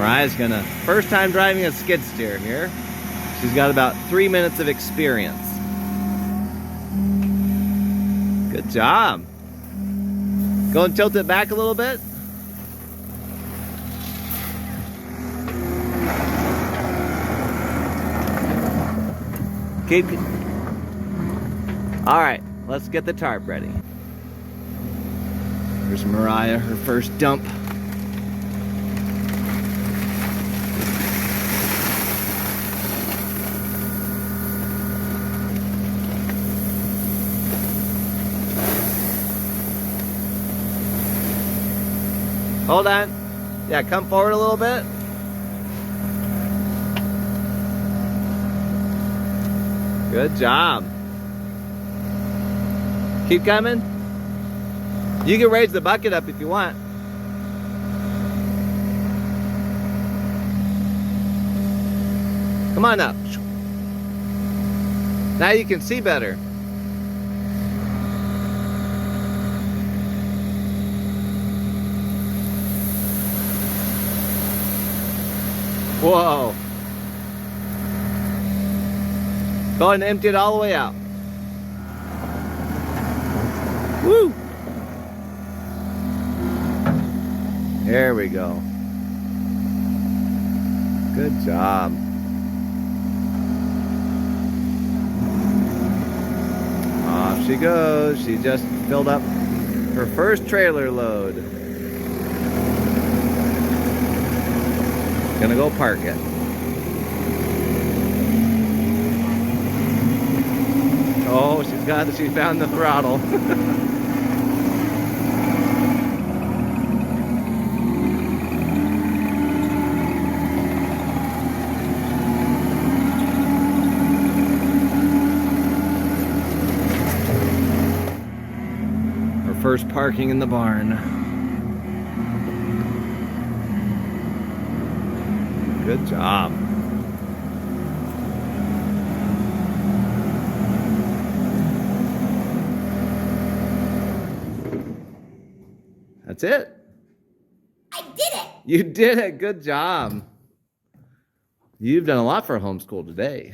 Meraiah's gonna, first time driving a skid steer here. She's got about 3 minutes of experience. Good job. Go and tilt it back a little bit. Keep. All right, let's get the tarp ready. Here's Meraiah, her first dump. Hold on. Yeah, come forward a little bit. Good job. Keep coming. You can raise the bucket up if you want. Come on up. Now you can see better. Whoa. Go ahead and empty it all the way out. Woo! There we go. Good job. Off she goes. She just filled up her first trailer load. Gonna go park it. Oh, she found the throttle. Her first parking in the barn. Good job. That's it. I did it. You did it. Good job. You've done a lot for homeschool today.